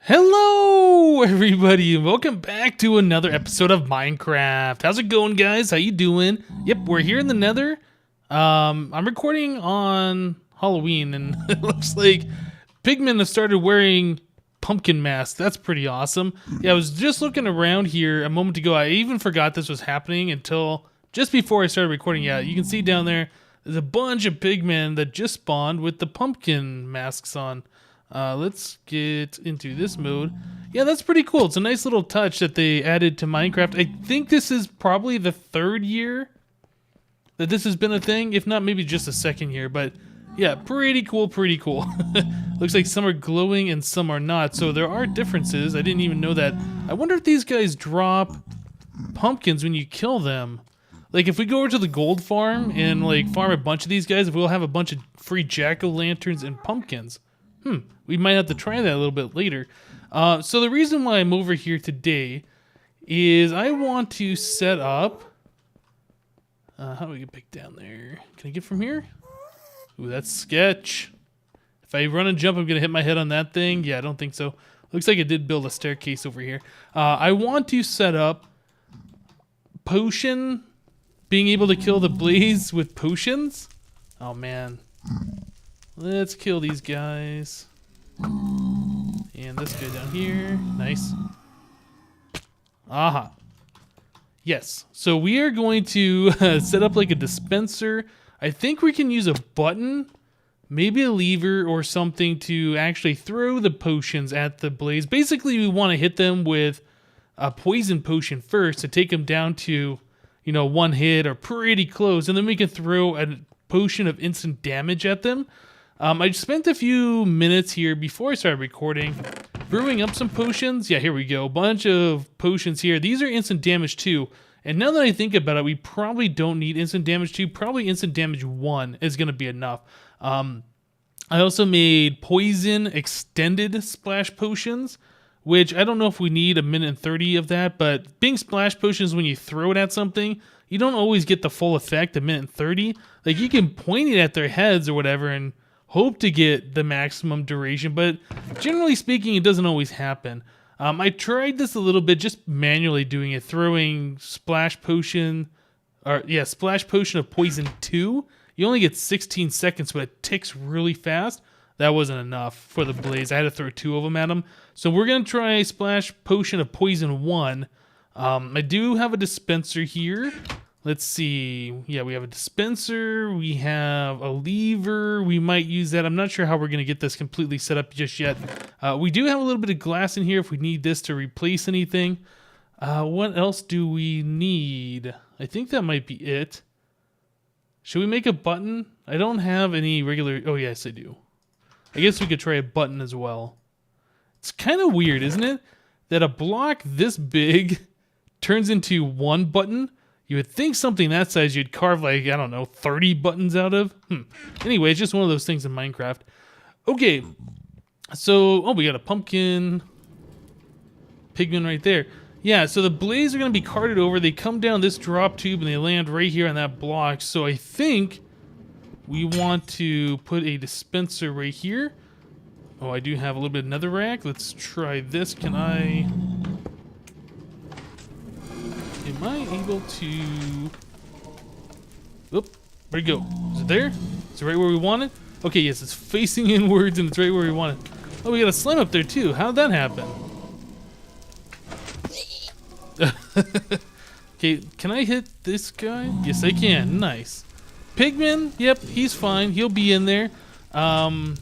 Hello everybody and welcome back to another episode of Minecraft. How's it going, guys? How you doing? Yep, we're here in the Nether. I'm recording on Halloween and it looks like pigmen have started wearing pumpkin masks. That's pretty awesome. Yeah, I was just looking around here a moment ago. I even forgot this was happening until just before I started recording. Yeah, you can see down there's a bunch of pigmen that just spawned with the pumpkin masks on. Let's get into this mode. Yeah, that's pretty cool. It's a nice little touch that they added to Minecraft. I think this is probably the third year that this has been a thing, if not maybe just the second year, but yeah, pretty cool, pretty cool. Looks like some are glowing and some are not, so there are differences. I didn't even know that. I wonder if these guys drop pumpkins when you kill them. Like, if we go over to the gold farm and, like, farm a bunch of these guys, we'll have a bunch of free jack-o'-lanterns and pumpkins. We might have to try that a little bit later. So the reason why I'm over here today is I want to set up... how do we get back down there? Can I get from here? Ooh, that's sketch. If I run and jump, I'm going to hit my head on that thing. Yeah, I don't think so. Looks like it did build a staircase over here. I want to set up potion, being able to kill the blaze with potions. Oh, man. Let's kill these guys. And this guy down here. Nice. Aha. Yes. So we are going to set up like a dispenser. I think we can use a button, maybe a lever or something to actually throw the potions at the blaze. Basically, we want to hit them with a poison potion first to take them down to, you know, one hit or pretty close. And then we can throw a potion of instant damage at them. I spent a few minutes here before I started recording brewing up some potions. Yeah, here we go. A bunch of potions here. These are instant damage 2. And now that I think about it, we probably don't need instant damage 2. Probably instant damage 1 is going to be enough. I also made poison extended splash potions, which I don't know if we need 1:30 of that. But being splash potions, when you throw it at something, you don't always get the full effect 1:30. Like, you can point it at their heads or whatever and hope to get the maximum duration, but generally speaking, it doesn't always happen. I tried this a little bit, just manually doing it, throwing splash potion of poison 2. You only get 16 seconds, but it ticks really fast. That wasn't enough for the blaze. I had to throw 2 of them at him. So we're going to try splash potion of poison 1. I do have a dispenser here. Let's see. Yeah, we have a dispenser. We have a lever. We might use that. I'm not sure how we're going to get this completely set up just yet. We do have a little bit of glass in here if we need this to replace anything. What else do we need? I think that might be it. Should we make a button? I don't have any regular... Oh, yes, I do. I guess we could try a button as well. It's kind of weird, isn't it? That a block this big turns into one button. You would think something that size you'd carve like, I don't know, 30 buttons out of. Anyway, it's just one of those things in Minecraft. Okay, so, we got a pumpkin. Pigmen right there. Yeah, so the blaze are going to be carted over. They come down this drop tube and they land right here on that block. So I think we want to put a dispenser right here. Oh, I do have a little bit of netherrack. Let's try this. Am I able to... Oop, where'd it go? Is it there? Is it right where we want it? Okay, yes, it's facing inwards and it's right where we want it. Oh, we got a slime up there too. How'd that happen? Okay, can I hit this guy? Yes, I can. Nice. Pigman, yep, he's fine. He'll be in there. Yeah,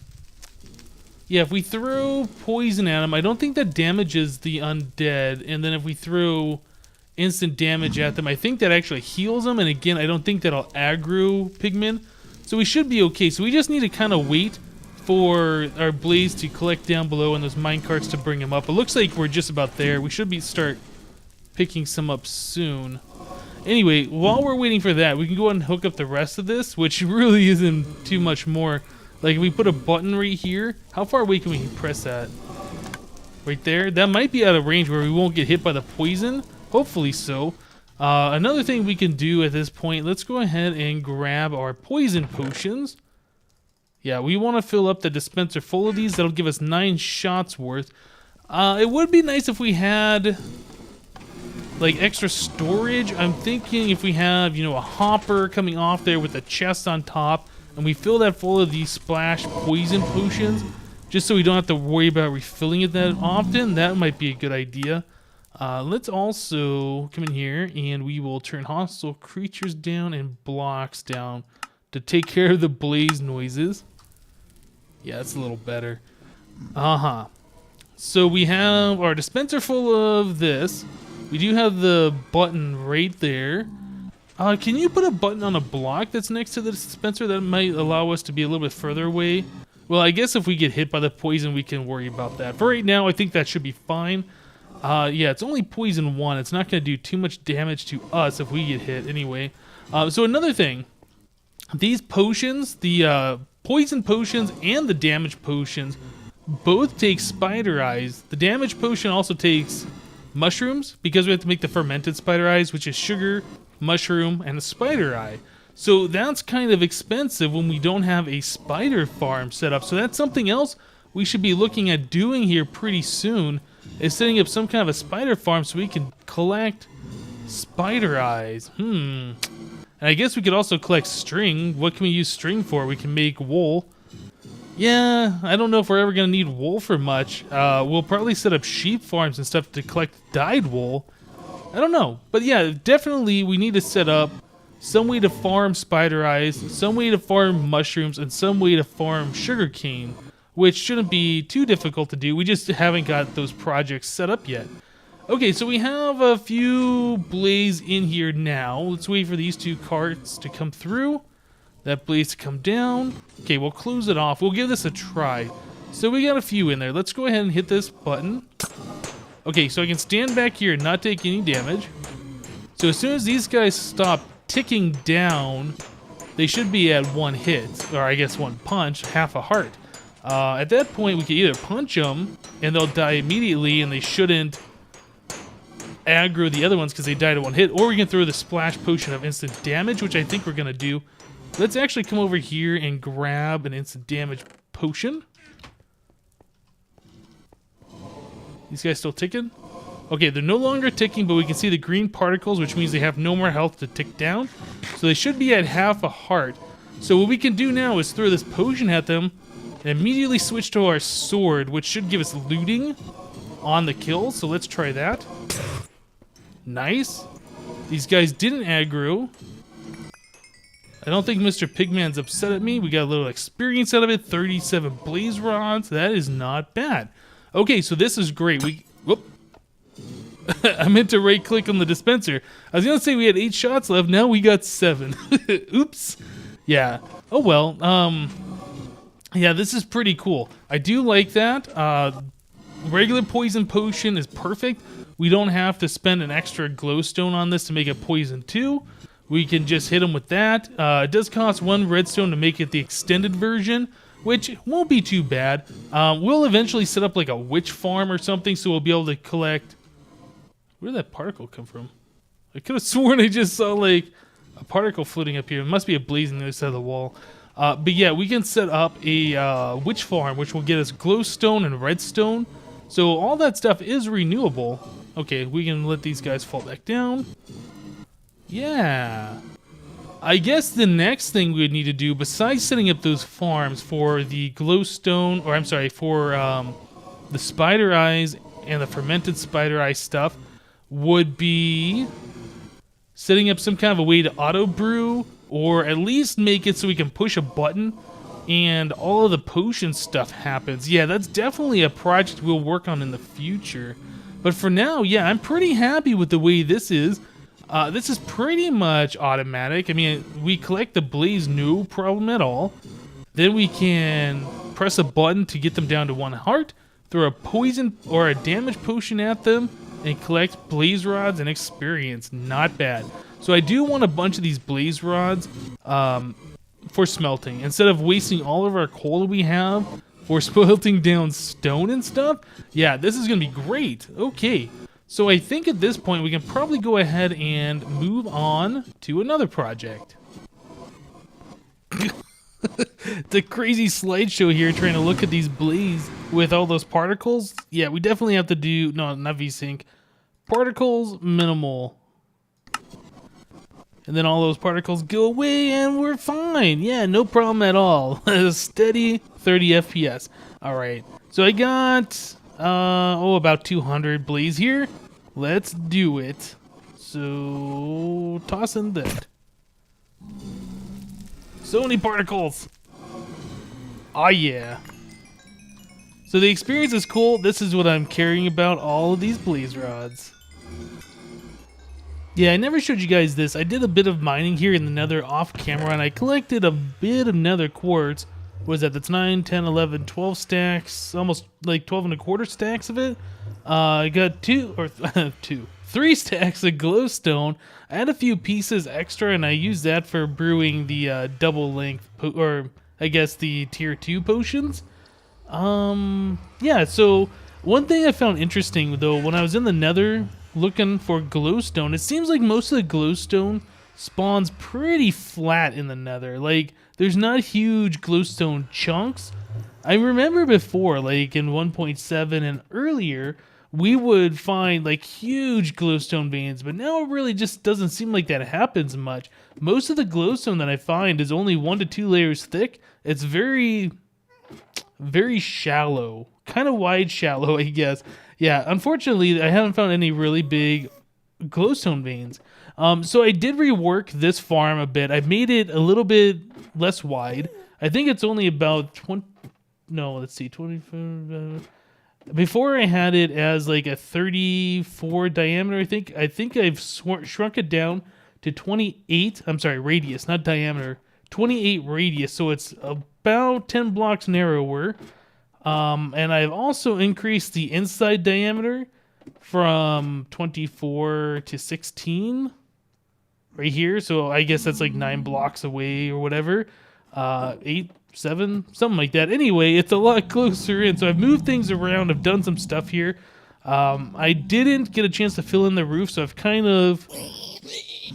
if we throw poison at him, I don't think that damages the undead. And then if we throw instant damage at them, I think that actually heals them, and again, I don't think that'll aggro pigmen, so we should be okay. So we just need to kind of wait for our blaze to collect down below and those minecarts to bring them up. It looks like we're just about there. We should start picking some up soon. Anyway, while we're waiting for that, we can go ahead and hook up the rest of this, which really isn't too much more. Like, if we put a button right here, how far away can we press that? Right there? That might be out of range where we won't get hit by the poison. Hopefully so. Another thing we can do at this point, let's go ahead and grab our poison potions. Yeah, we want to fill up the dispenser full of these. That'll give us 9 shots worth. It would be nice if we had like extra storage. I'm thinking if we have, you know, a hopper coming off there with a chest on top, and we fill that full of these splash poison potions, just so we don't have to worry about refilling it that often, that might be a good idea. Let's also come in here and we will turn hostile creatures down and blocks down to take care of the blaze noises. Yeah, that's a little better. So we have our dispenser full of this. We do have the button right there. Can you put a button on a block that's next to the dispenser? That might allow us to be a little bit further away. Well, I guess if we get hit by the poison, we can worry about that. For right now, I think that should be fine. Yeah, it's only poison 1. It's not going to do too much damage to us if we get hit anyway. So another thing, these potions, the poison potions and the damage potions, both take spider eyes. The damage potion also takes mushrooms, because we have to make the fermented spider eyes, which is sugar, mushroom, and a spider eye. So that's kind of expensive when we don't have a spider farm set up. So that's something else we should be looking at doing here pretty soon, is setting up some kind of a spider farm so we can collect spider eyes. And I guess we could also collect string. What can we use string for? We can make wool. Yeah, I don't know if we're ever going to need wool for much. We'll probably set up sheep farms and stuff to collect dyed wool. I don't know. But yeah, definitely we need to set up some way to farm spider eyes, some way to farm mushrooms, and some way to farm sugarcane, which shouldn't be too difficult to do. We just haven't got those projects set up yet. Okay, so we have a few blaze in here now. Let's wait for these 2 carts to come through. That blaze to come down. Okay, we'll close it off. We'll give this a try. So we got a few in there. Let's go ahead and hit this button. Okay, so I can stand back here and not take any damage. So as soon as these guys stop ticking down, they should be at 1 hit, or I guess 1 punch, half a heart. At that point, we can either punch them and they'll die immediately, and they shouldn't aggro the other ones because they died at 1 hit, or we can throw the splash potion of instant damage, which I think we're gonna do. Let's actually come over here and grab an instant damage potion. These guys still ticking? Okay, they're no longer ticking, but we can see the green particles, which means they have no more health to tick down. So they should be at half a heart. So what we can do now is throw this potion at them and immediately switch to our sword, which should give us looting on the kill. So let's try that. Nice. These guys didn't aggro. I don't think Mr. Pigman's upset at me. We got a little experience out of it. 37 blaze rods. That is not bad. Okay, so this is great. Whoop. I meant to right click on the dispenser. I was gonna say we had 8 shots left. Now we got 7. Oops. Yeah. Oh well. Yeah, this is pretty cool. I do like that. Regular poison potion is perfect. We don't have to spend an extra glowstone on this to make it poison 2. We can just hit them with that. It does cost 1 redstone to make it the extended version, which won't be too bad. We'll eventually set up like a witch farm or something, so we'll be able to collect... Where did that particle come from? I could have sworn I just saw like a particle floating up here. It must be a blaze on the other side of the wall. But yeah, we can set up a witch farm, which will get us glowstone and redstone. So all that stuff is renewable. Okay, we can let these guys fall back down. Yeah. I guess the next thing we would need to do, besides setting up those farms for the glowstone, or I'm sorry, for the spider eyes and the fermented spider eye stuff, would be setting up some kind of a way to auto brew, or at least make it so we can push a button and all of the potion stuff happens. Yeah, that's definitely a project we'll work on in the future. But for now, yeah, I'm pretty happy with the way this is. This is pretty much automatic. I mean, we collect the blaze, no problem at all. Then we can press a button to get them down to 1 heart, throw a poison or a damage potion at them, and collect blaze rods and experience. Not bad. So I do want a bunch of these blaze rods for smelting. Instead of wasting all of our coal that we have for smelting down stone and stuff, yeah, this is going to be great. Okay. So I think at this point we can probably go ahead and move on to another project. The crazy slideshow here trying to look at these blaze with all those particles, yeah, we definitely have to do, no, not VSync, particles minimal. And then all those particles go away and we're fine. Yeah, no problem at all. Steady 30 FPS. All right, so I got, about 200 blaze here. Let's do it. So, toss in that. So many particles. Oh yeah. So the experience is cool. This is what I'm caring about, all of these blaze rods. Yeah, I never showed you guys this. I did a bit of mining here in the nether off camera, and I collected a bit of nether quartz. What is that? That's 9, 10, 11, 12 stacks. Almost like 12 and a quarter stacks of it. I got 3 stacks of glowstone. I had a few pieces extra, and I used that for brewing the double length, or I guess the tier 2 potions. Yeah, so one thing I found interesting, though, when I was in the nether looking for glowstone, it seems like most of the glowstone spawns pretty flat in the nether. Like, there's not huge glowstone chunks. I remember before, like in 1.7 and earlier, we would find like huge glowstone veins, but now it really just doesn't seem like that happens much. Most of the glowstone that I find is only 1 to 2 layers thick. It's very shallow, kind of wide shallow, I guess. Yeah, unfortunately, I haven't found any really big glowstone veins. So I did rework this farm a bit. I made it a little bit less wide. I think it's only about 20. No, let's see, 25. Before I had it as like a 34 diameter. I think I've shrunk it down to 28. I'm sorry, radius, not diameter. 28 radius, so it's about 10 blocks narrower. And I've also increased the inside diameter from 24 to 16 right here. So I guess that's like 9 blocks away or whatever. 8, 7, something like that. Anyway, it's a lot closer in. So I've moved things around. I've done some stuff here. I didn't get a chance to fill in the roof, so I've kind of...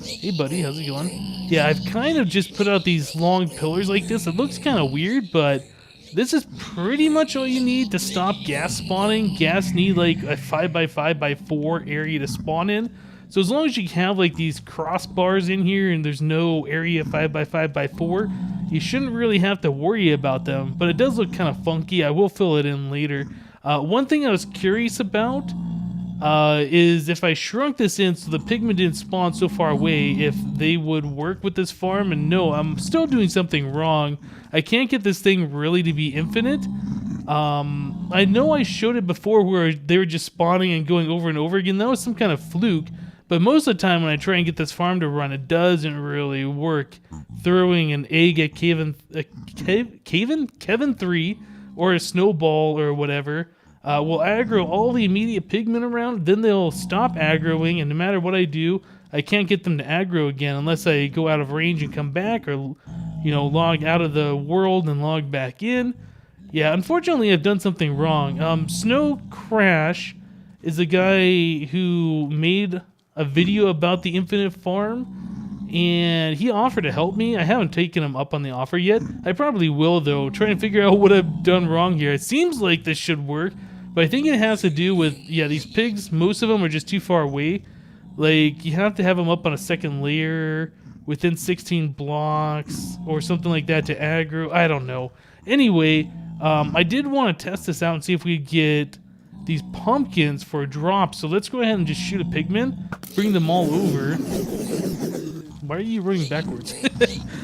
Hey buddy, how's it going? Yeah, I've kind of just put out these long pillars like this. It looks kind of weird, but this is pretty much all you need to stop gas spawning. Gas need like a 5x5x4 area to spawn in. So as long as you have like these crossbars in here and there's no area 5x5x4, you shouldn't really have to worry about them. But it does look kind of funky. I will fill it in later. One thing I was curious about is if I shrunk this in so the pigmen didn't spawn so far away, if they would work with this farm. And no, I'm still doing something wrong. I can't get this thing really to be infinite. I know I showed it before where they were just spawning and going over and over again. That was some kind of fluke. But most of the time when I try and get this farm to run, it doesn't really work. Throwing an egg at Kevin 3 or a snowball or whatever will aggro all the immediate pigmen around. Then they'll stop aggroing, and no matter what I do, I can't get them to aggro again unless I go out of range and come back, or log out of the world and log back in. Yeah, unfortunately I've done something wrong. Snow Crash is the guy who made a video about the infinite farm, and he offered to help me. I haven't taken him up on the offer yet. I probably will, though, trying to figure out what I've done wrong here. It seems like this should work, but I think it has to do with, these pigs, most of them are just too far away. Like, you have to have them up on a second layer within 16 blocks or something like that to aggro. I don't know. Anyway, I did want to test this out and see if we could get these pumpkins for a drop. So let's go ahead and just shoot a pigman, bring them all over. Why are you running backwards?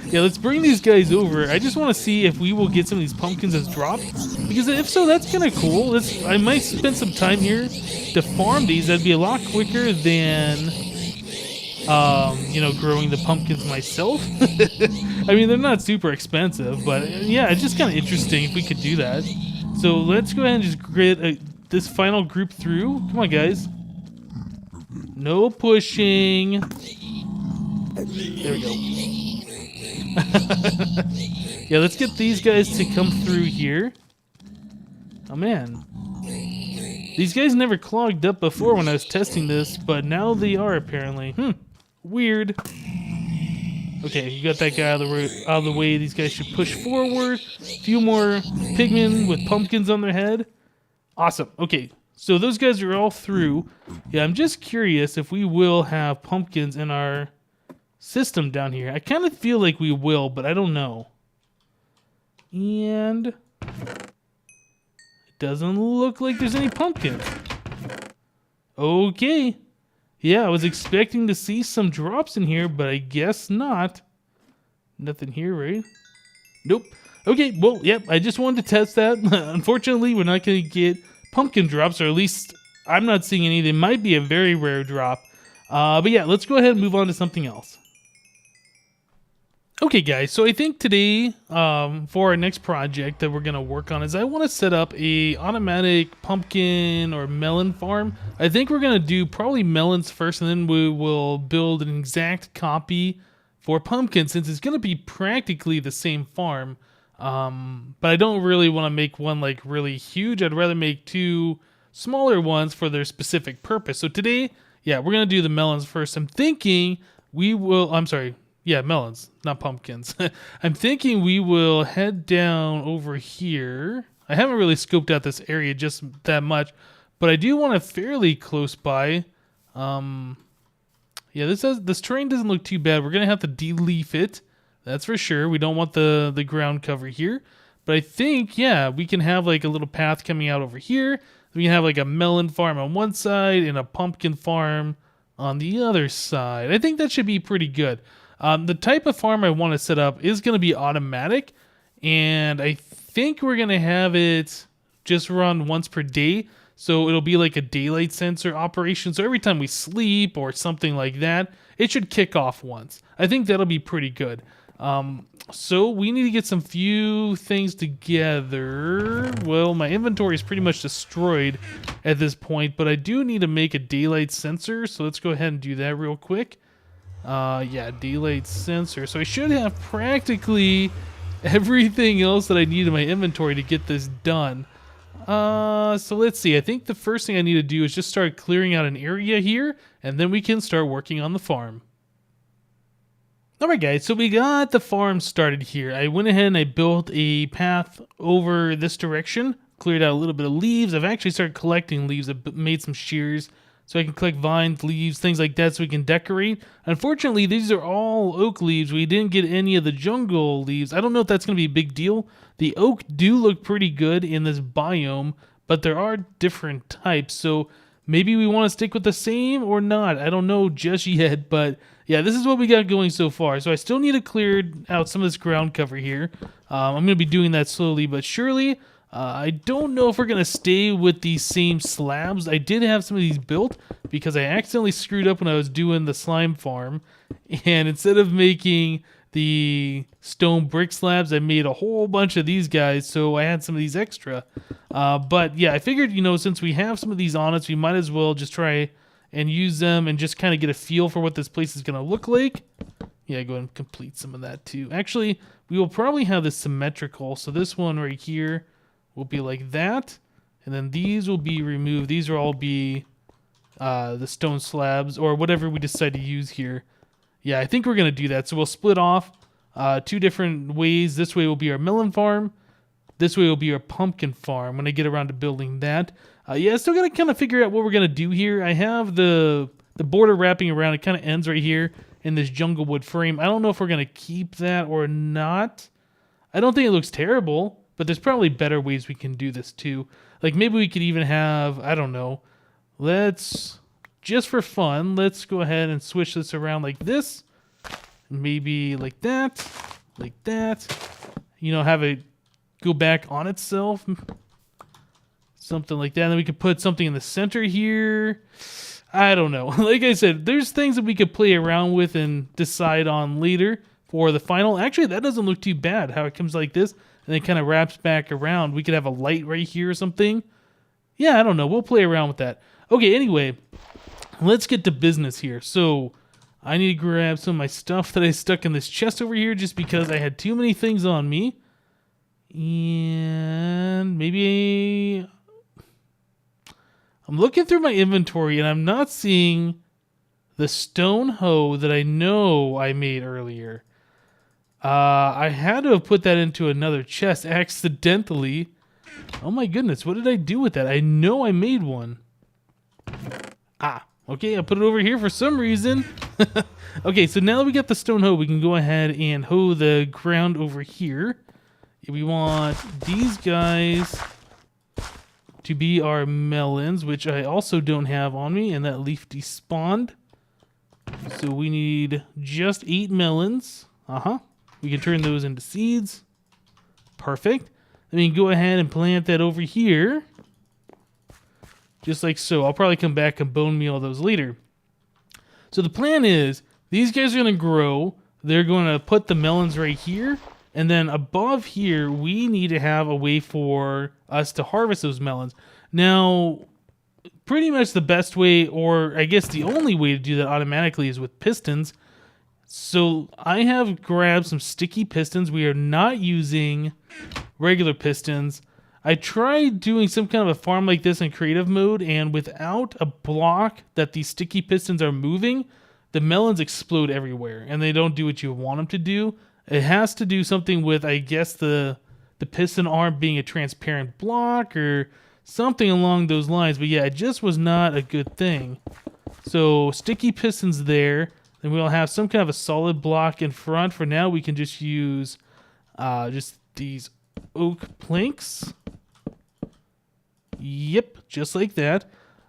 Yeah, let's bring these guys over. I just want to see if we will get some of these pumpkins as drops, because if so, that's kind of cool. I might spend some time here to farm these. That'd be a lot quicker than growing the pumpkins myself. I mean, they're not super expensive, but yeah, it's just kind of interesting if we could do that. So let's go ahead and just grid this final group through. Come on, guys. No pushing. There we go. Yeah, let's get these guys to come through here. Oh, man. These guys never clogged up before when I was testing this, but now they are apparently. Weird. Okay, you got that guy out of the way. These guys should push forward. A few more pigmen with pumpkins on their head. Awesome. Okay, so those guys are all through. Yeah, I'm just curious if we will have pumpkins in our system down here. I kind of feel like we will, but I don't know. And it doesn't look like there's any pumpkins. Okay. Yeah, I was expecting to see some drops in here, but I guess not. Nothing here, right? Nope. Okay, well, yep, I just wanted to test that. Unfortunately, we're not going to get pumpkin drops, or at least I'm not seeing any. They might be a very rare drop. But yeah, let's go ahead and move on to something else. Okay, guys, so I think today, for our next project that we're going to work on is I want to set up a automatic pumpkin or melon farm. I think we're going to do probably melons first, and then we will build an exact copy for pumpkin, since it's going to be practically the same farm. But I don't really want to make one like really huge. I'd rather make two smaller ones for their specific purpose. So today, yeah, we're going to do the melons first. I'm thinking we will, I'm sorry. Yeah, melons, not pumpkins. I'm thinking we will head down over here. I haven't really scoped out this area just that much, but I do want it fairly close by. Yeah, this terrain doesn't look too bad. We're gonna have to de-leaf it, that's for sure. We don't want the ground cover here, but I think, yeah, we can have like a little path coming out over here. We can have like a melon farm on one side and a pumpkin farm on the other side. I think that should be pretty good. The type of farm I want to set up is going to be automatic, and I think we're going to have it just run once per day, so it'll be like a daylight sensor operation, so every time we sleep or something like that, it should kick off once. I think that'll be pretty good. So we need to get some few things together. Well, my inventory is pretty much destroyed at this point, but I do need to make a daylight sensor, so let's go ahead and do that real quick. Yeah, daylight sensor. So I should have practically everything else that I need in my inventory to get this done. So let's see. I think the first thing I need to do is just start clearing out an area here, and then we can start working on the farm. Alright guys, so we got the farm started here. I went ahead and I built a path over this direction, cleared out a little bit of leaves. I've actually started collecting leaves. I've made some shears so I can collect vines, leaves, things like that so we can decorate. Unfortunately, these are all oak leaves. We didn't get any of the jungle leaves. I don't know if that's going to be a big deal. The oak do look pretty good in this biome, but there are different types, so maybe we want to stick with the same or not. I don't know just yet, but yeah, this is what we got going so far. So I still need to clear out some of this ground cover here. I'm going to be doing that slowly but surely. I don't know if we're going to stay with these same slabs. I did have some of these built because I accidentally screwed up when I was doing the slime farm. And instead of making the stone brick slabs, I made a whole bunch of these guys, so I had some of these extra. But yeah, I figured, since we have some of these on us, we might as well just try and use them and just kind of get a feel for what this place is going to look like. Yeah, go ahead and complete some of that too. Actually, we will probably have this symmetrical, so this one right here will be like that, and then these will be removed. These will all be the stone slabs or whatever we decide to use here. Yeah, I think we're going to do that. So we'll split off two different ways. This way will be our melon farm. This way will be our pumpkin farm when I get around to building that. Yeah, still got to kind of figure out what we're going to do here. I have the border wrapping around. It kind of ends right here in this jungle wood frame. I don't know if we're going to keep that or not. I don't think it looks terrible, but there's probably better ways we can do this too. Like maybe we could even have, I don't know, just for fun, let's go ahead and switch this around like this. Maybe like that, have it go back on itself. Something like that. And then we could put something in the center here. I don't know. Like I said, there's things that we could play around with and decide on later for the final. Actually, that doesn't look too bad, how it comes like this and then kind of wraps back around. We could have a light right here or something. Yeah, I don't know. We'll play around with that. Okay, anyway, let's get to business here. So I need to grab some of my stuff that I stuck in this chest over here just because I had too many things on me. And maybe I'm looking through my inventory and I'm not seeing the stone hoe that I know I made earlier. I had to have put that into another chest accidentally. Oh my goodness, what did I do with that? I know I made one. Ah, okay, I put it over here for some reason. Okay, so now that we got the stone hoe, we can go ahead and hoe the ground over here. We want these guys to be our melons, which I also don't have on me, and that leaf despawned. So we need just 8 melons. We can turn those into seeds. Perfect. Then we can go ahead and plant that over here. Just like so. I'll probably come back and bone meal those later. So the plan is, these guys are going to grow. They're going to put the melons right here. And then above here, we need to have a way for us to harvest those melons. Now, pretty much the best way, or I guess the only way to do that automatically, is with pistons. So I have grabbed some sticky pistons. We are not using regular pistons. I tried doing some kind of a farm like this in creative mode, and without a block that these sticky pistons are moving, the melons explode everywhere, and they don't do what you want them to do. It has to do something with, I guess, the piston arm being a transparent block or something along those lines. But yeah, it just was not a good thing. So sticky pistons there. Then we'll have some kind of a solid block in front. For now, we can just use just these oak planks. Yep, just like that.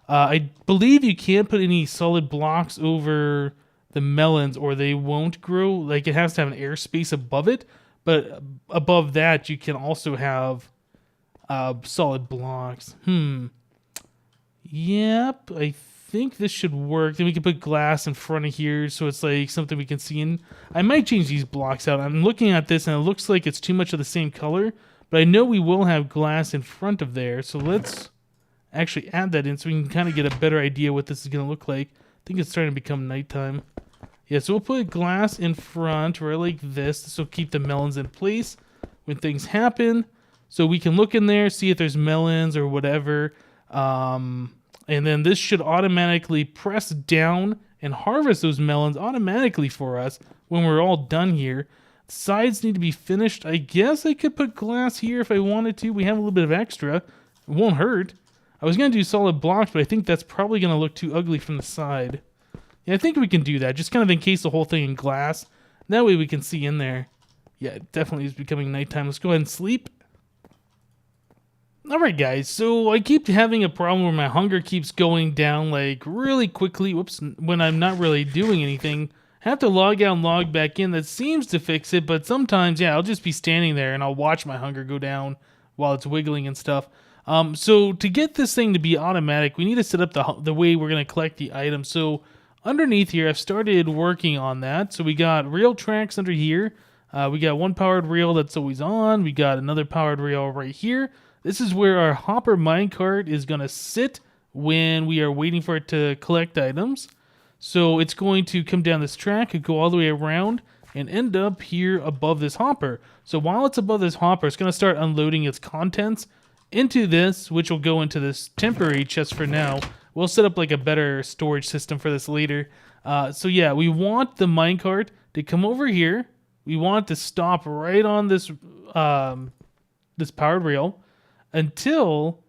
I believe you can't put any solid blocks over the melons or they won't grow. Like, it has to have an airspace above it. But above that, you can also have solid blocks. Yep, I think this should work. Then we can put glass in front of here so it's like something we can see in. I might change these blocks out. I'm looking at this and it looks like it's too much of the same color. But I know we will have glass in front of there. So let's actually add that in so we can kind of get a better idea what this is going to look like. I think it's starting to become nighttime. Yeah, so we'll put glass in front right like this. This will keep the melons in place when things happen. So we can look in there, see if there's melons or whatever. And then this should automatically press down and harvest those melons automatically for us when we're all done here. Sides need to be finished. I guess I could put glass here if I wanted to. We have a little bit of extra. It won't hurt. I was going to do solid blocks, but I think that's probably going to look too ugly from the side. Yeah, I think we can do that. Just kind of encase the whole thing in glass. That way we can see in there. Yeah, it definitely is becoming nighttime. Let's go ahead and sleep. Alright guys, so I keep having a problem where my hunger keeps going down like really quickly. Whoops, when I'm not really doing anything. I have to log out and log back in. That seems to fix it, but sometimes, yeah, I'll just be standing there and I'll watch my hunger go down while it's wiggling and stuff. So to get this thing to be automatic, we need to set up the way we're going to collect the items. So underneath here, I've started working on that. So we got rail tracks under here. We got one powered rail that's always on. We got another powered rail right here. This is where our hopper minecart is going to sit when we are waiting for it to collect items. So it's going to come down this track and go all the way around and end up here above this hopper. So while it's above this hopper, it's going to start unloading its contents into this, which will go into this temporary chest for now. We'll set up like a better storage system for this later. So yeah, we want the minecart to come over here. We want it to stop right on this this powered rail until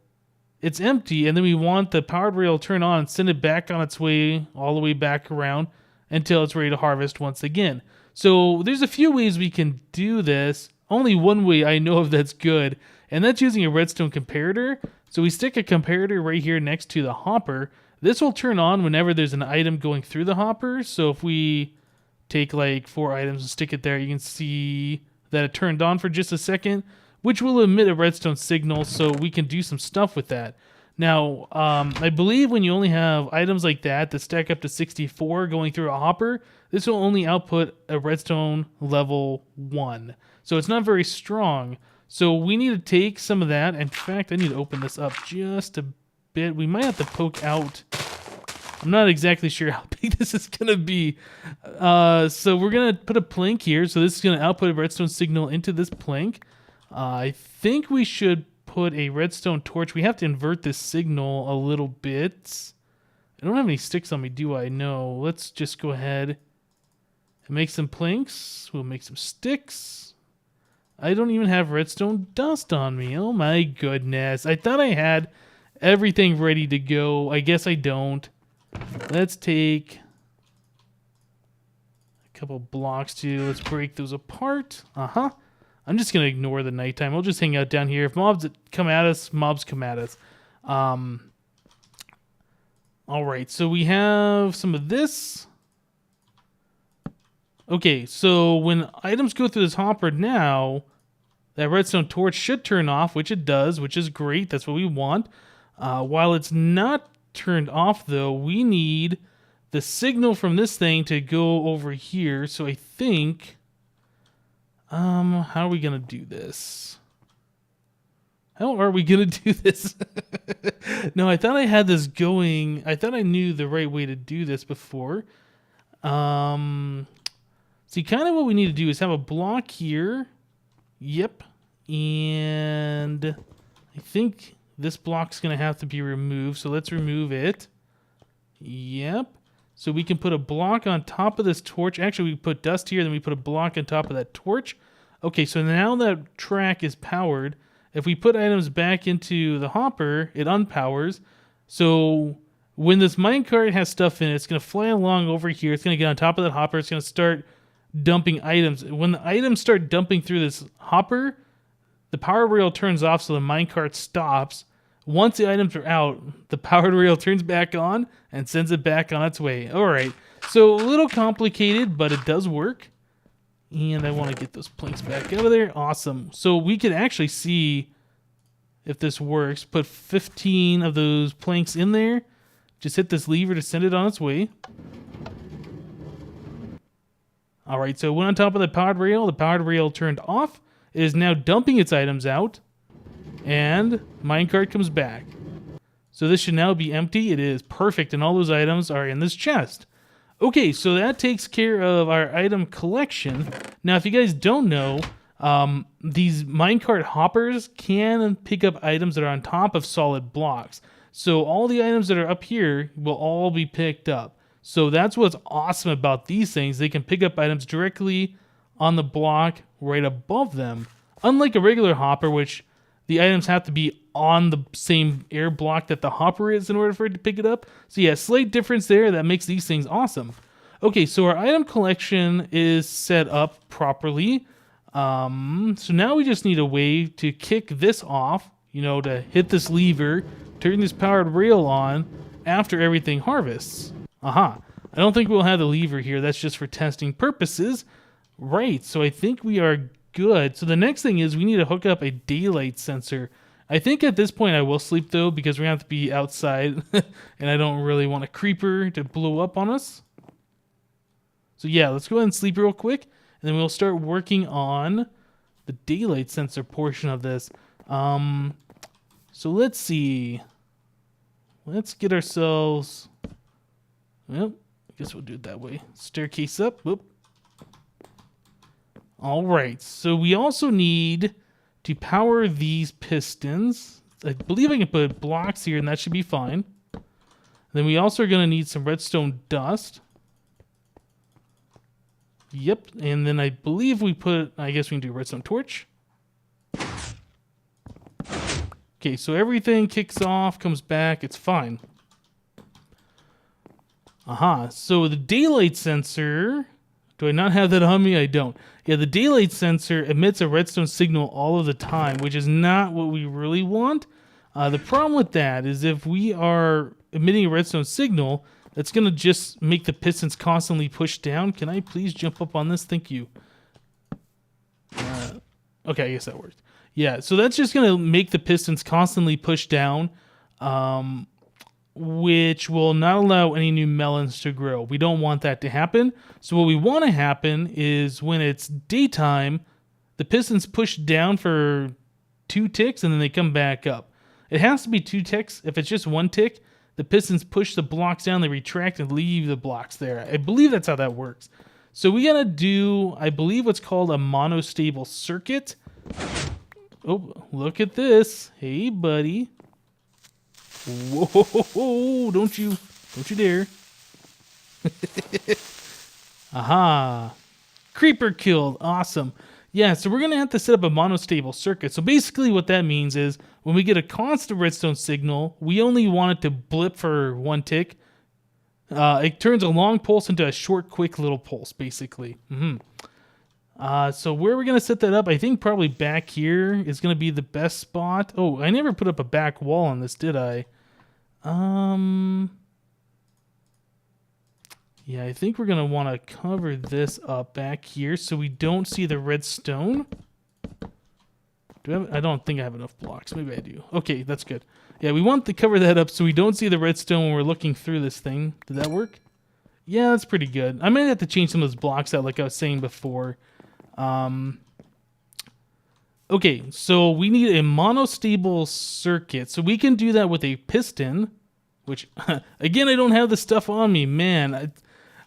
it's empty, and then we want the powered rail to turn on and send it back on its way all the way back around until it's ready to harvest once again. So there's a few ways we can do this. Only one way I know of that's good, and that's using a redstone comparator. So we stick a comparator right here next to the hopper. This will turn on whenever there's an item going through the hopper. So if we take like 4 items and stick it there, you can see that it turned on for just a second, which will emit a redstone signal so we can do some stuff with that. Now, I believe when you only have items like that stack up to 64 going through a hopper, this will only output a redstone level 1. So it's not very strong. So we need to take some of that. In fact, I need to open this up just a bit. We might have to poke out. I'm not exactly sure how big this is going to be. So we're going to put a plank here. So this is going to output a redstone signal into this plank. I think we should put a redstone torch. We have to invert this signal a little bit. I don't have any sticks on me, do I? No. Let's just go ahead and make some planks. We'll make some sticks. I don't even have redstone dust on me. Oh my goodness. I thought I had everything ready to go. I guess I don't. Let's take a couple blocks too. Let's break those apart. I'm just going to ignore the nighttime. We'll just hang out down here. If mobs come at us, mobs come at us. All right, so we have some of this. Okay, so when items go through this hopper now, that redstone torch should turn off, which it does, which is great. That's what we want. While it's not turned off, though, we need the signal from this thing to go over here. So I think, how are we going to do this? How are we going to do this? No, I thought I had this going. I thought I knew the right way to do this before. See, kind of what we need to do is have a block here. Yep. And I think this block's going to have to be removed. So let's remove it. Yep. So we can put a block on top of this torch. Actually, we put dust here, then we put a block on top of that torch. Okay, so now that track is powered. If we put items back into the hopper, it unpowers. So when this minecart has stuff in it, it's going to fly along over here. It's going to get on top of that hopper. It's going to start dumping items. When the items start dumping through this hopper, the power rail turns off, so the minecart stops. Once the items are out, the powered rail turns back on and sends it back on its way. All right, so a little complicated, but it does work. And I want to get those planks back out of there. Awesome. So we could actually see if this works. Put 15 of those planks in there. Just hit this lever to send it on its way. All right, so it went on top of the powered rail. The powered rail turned off. It is now dumping its items out. And minecart comes back. So this should now be empty. It is perfect, and all those items are in this chest. Okay, so that takes care of our item collection. Now, if you guys don't know, these minecart hoppers can pick up items that are on top of solid blocks. So all the items that are up here will all be picked up. So that's what's awesome about these things. They can pick up items directly on the block right above them. Unlike a regular hopper, which the items have to be on the same air block that the hopper is in order for it to pick it up. So yeah, slight difference there that makes these things awesome. Okay, so our item collection is set up properly. So now we just need a way to kick this off, to hit this lever, turn this powered rail on after everything harvests. I don't think we'll have the lever here. That's just for testing purposes. Right, so I think we are good. So the next thing is we need to hook up a daylight sensor. I think at this point I will sleep though, because we're going to have to be outside and I don't really want a creeper to blow up on us. So yeah, let's go ahead and sleep real quick, and then we'll start working on the daylight sensor portion of this. So let's see. Let's get ourselves... Well, I guess we'll do it that way. Staircase up. Whoop. All right, so we also need to power these pistons. I believe I can put blocks here, and that should be fine. Then we also are going to need some redstone dust. Yep, and then I believe I guess we can do a redstone torch. Okay, so everything kicks off, comes back, it's fine. So the daylight sensor... Do I not have that on me? I don't. Yeah, the daylight sensor emits a redstone signal all of the time, which is not what we really want. The problem with that is if we are emitting a redstone signal, that's going to just make the pistons constantly push down. Can I please jump up on this? Thank you. Okay, I guess that worked. Yeah, so that's just going to make the pistons constantly push down, which will not allow any new melons to grow. We don't want that to happen. So what we want to happen is when it's daytime, the pistons push down for 2 ticks and then they come back up. It has to be 2 ticks. If it's just 1 tick, the pistons push the blocks down, they retract and leave the blocks there. I believe that's how that works. So we gotta do, I believe, what's called a monostable circuit. Oh, look at this. Hey, buddy. Whoa, don't you dare. Aha. Creeper killed. Awesome. Yeah, so we're going to have to set up a monostable circuit. So basically what that means is when we get a constant redstone signal, we only want it to blip for 1 tick. It turns a long pulse into a short, quick little pulse, basically. So where are we going to set that up? I think probably back here is going to be the best spot. Oh, I never put up a back wall on this, did I? Yeah, I think we're going to want to cover this up back here so we don't see the redstone. I don't think I have enough blocks. Maybe I do. Okay, that's good. Yeah, we want to cover that up so we don't see the redstone when we're looking through this thing. Did that work? Yeah, that's pretty good. I might have to change some of those blocks out like I was saying before. Okay, so we need a monostable circuit. So we can do that with a piston, which, again, I don't have the stuff on me. Man,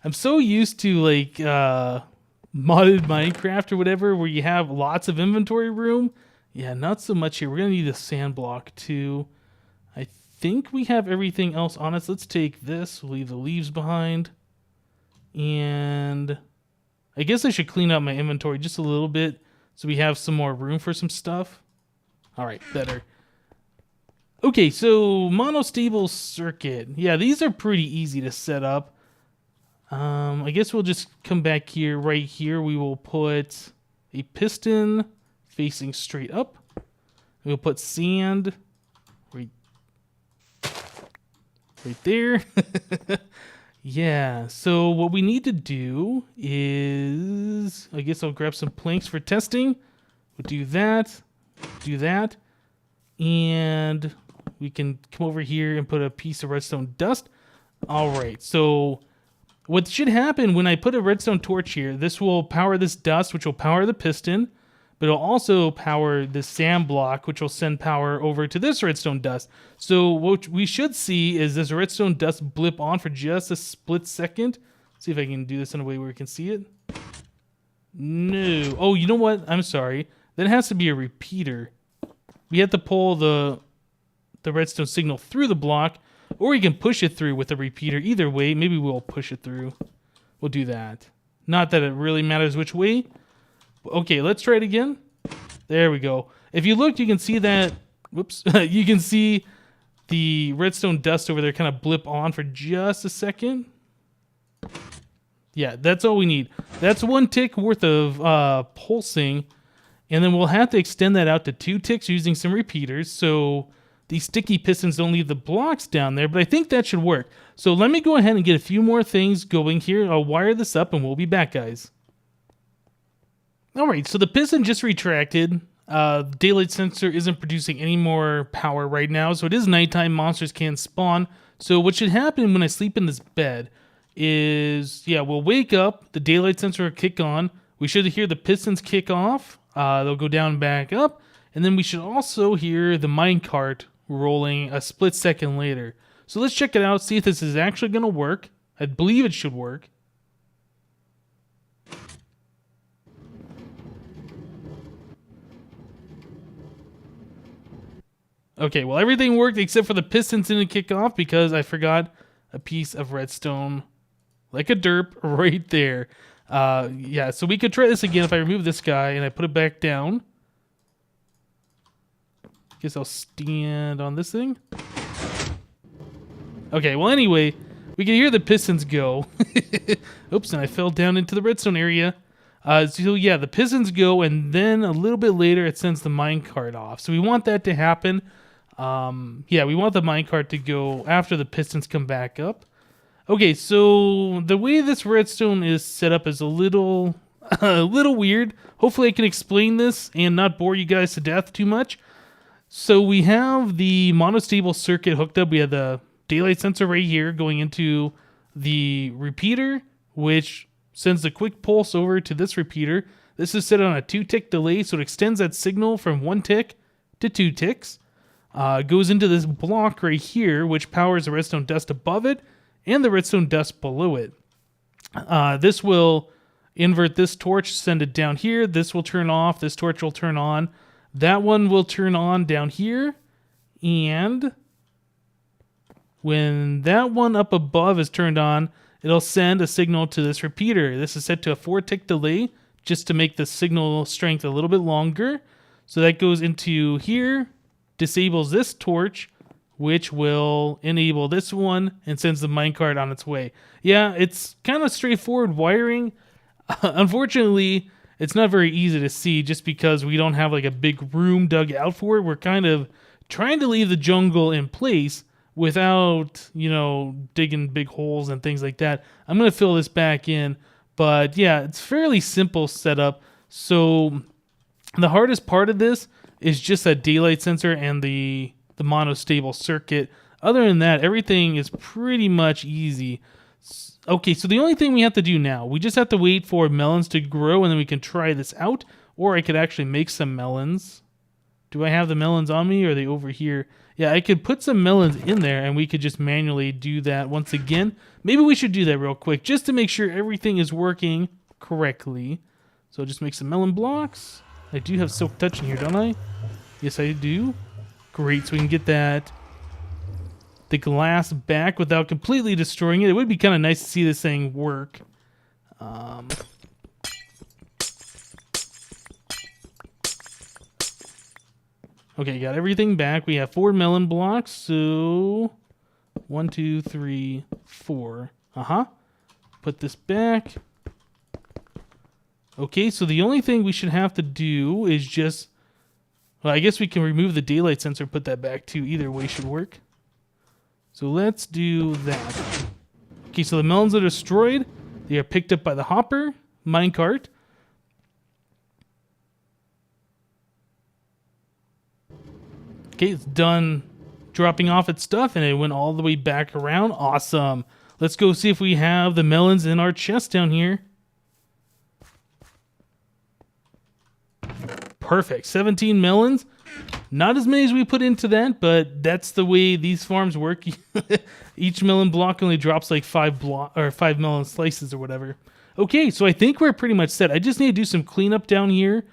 I'm so used to, like, modded Minecraft or whatever where you have lots of inventory room. Yeah, not so much here. We're going to need a sand block, too. I think we have everything else on us. Let's take this. We'll leave the leaves behind. And I guess I should clean up my inventory just a little bit so we have some more room for some stuff. All right, better. Okay, so monostable circuit. Yeah, these are pretty easy to set up. I guess we'll just come back here. Right here, we will put a piston facing straight up. We'll put sand right there. Yeah, so what we need to do is, I guess I'll grab some planks for testing. We'll do that, and we can come over here and put a piece of redstone dust. All right, so what should happen when I put a redstone torch here, this will power this dust, which will power the piston, but it'll also power the sand block, which will send power over to this redstone dust. So what we should see is this redstone dust blip on for just a split second. Let's see if I can do this in a way where we can see it. No. Oh, you know what? I'm sorry. That has to be a repeater. We have to pull the redstone signal through the block, or we can push it through with a repeater. Either way, maybe we'll push it through. We'll do that. Not that it really matters which way. Okay, let's try it again. There we go. If you look, you can see that, whoops, you can see the redstone dust over there kind of blip on for just a second. Yeah, that's all we need. That's 1 tick worth of pulsing, and then we'll have to extend that out to 2 ticks using some repeaters, so these sticky pistons don't leave the blocks down there, but I think that should work. So let me go ahead and get a few more things going here. I'll wire this up, and we'll be back, guys. Alright, so the piston just retracted. Daylight sensor isn't producing any more power right now, so it is nighttime. Monsters can spawn. So what should happen when I sleep in this bed is, yeah, we'll wake up, the daylight sensor will kick on, we should hear the pistons kick off, they'll go down and back up, and then we should also hear the minecart rolling a split second later. So let's check it out, see if this is actually going to work. I believe it should work. Okay, well, everything worked except for the pistons didn't kick off because I forgot a piece of redstone, like a derp, right there. Yeah, so we could try this again if I remove this guy and I put it back down. Guess I'll stand on this thing. Okay, well, anyway, we can hear the pistons go. Oops, and I fell down into the redstone area. So yeah, the pistons go, and then a little bit later it sends the minecart off. So we want that to happen. Yeah, we want the minecart to go after the pistons come back up. Okay, so the way this redstone is set up is a little weird. Hopefully I can explain this and not bore you guys to death too much. So we have the monostable circuit hooked up. We have the daylight sensor right here going into the repeater, which sends a quick pulse over to this repeater. This is set on a 2-tick delay, so it extends that signal from 1 tick to 2 ticks. Goes into this block right here, which powers the redstone dust above it and the redstone dust below it. This will invert this torch, send it down here. This will turn off. This torch will turn on. That one will turn on down here. And when that one up above is turned on, it'll send a signal to this repeater. This is set to a 4-tick delay just to make the signal strength a little bit longer. So that goes into here, disables this torch, which will enable this one and sends the minecart on its way. Yeah, it's kind of straightforward wiring. Unfortunately, it's not very easy to see just because we don't have like a big room dug out for it. We're kind of trying to leave the jungle in place without, digging big holes and things like that. I'm going to fill this back in. But yeah, it's fairly simple setup. So the hardest part of this is just that daylight sensor and the monostable circuit. Other than that, everything is pretty much easy. Okay, so the only thing we have to do now, we just have to wait for melons to grow and then we can try this out. Or I could actually make some melons. Do I have the melons on me or are they over here? Yeah, I could put some melons in there and we could just manually do that once again. Maybe we should do that real quick just to make sure everything is working correctly. So just make some melon blocks. I do have silk touch in here, don't I? Yes, I do. Great, so we can get the glass back without completely destroying it. It would be kind of nice to see this thing work. Okay, got everything back. We have 4 melon blocks, so 1, 2, 3, 4. Put this back. Okay, so the only thing we should have to do is just... Well, I guess we can remove the daylight sensor, put that back too. Either way should work. So let's do that. Okay, so the melons are destroyed. They are picked up by the hopper minecart. Okay, it's done dropping off its stuff, and it went all the way back around. Awesome. Let's go see if we have the melons in our chest down here. Perfect. 17 melons. Not as many as we put into that, but that's the way these farms work. Each melon block only drops like 5 melon slices or whatever. Okay, so I think we're pretty much set. I just need to do some cleanup down here.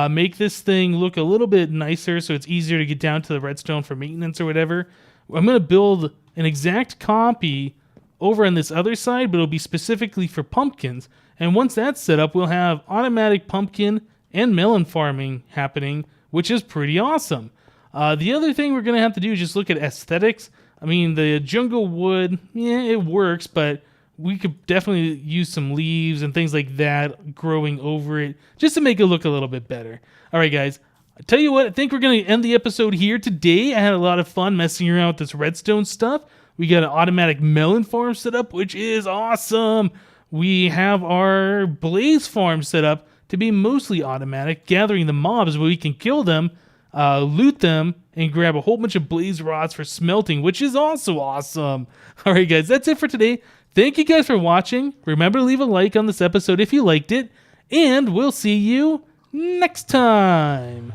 Make this thing look a little bit nicer so it's easier to get down to the redstone for maintenance or whatever. I'm going to build an exact copy over on this other side, but it'll be specifically for pumpkins. And once that's set up, we'll have automatic pumpkin and melon farming happening, which is pretty awesome. The other thing we're going to have to do is just look at aesthetics. I mean, the jungle wood, yeah, it works, but we could definitely use some leaves and things like that growing over it just to make it look a little bit better. All right, guys. I tell you what, I think we're going to end the episode here today. I had a lot of fun messing around with this redstone stuff. We got an automatic melon farm set up, which is awesome. We have our blaze farm set up to be mostly automatic, gathering the mobs where we can kill them, loot them, and grab a whole bunch of blaze rods for smelting, which is also awesome. All right, guys, that's it for today. Thank you guys for watching. Remember to leave a like on this episode if you liked it, and we'll see you next time.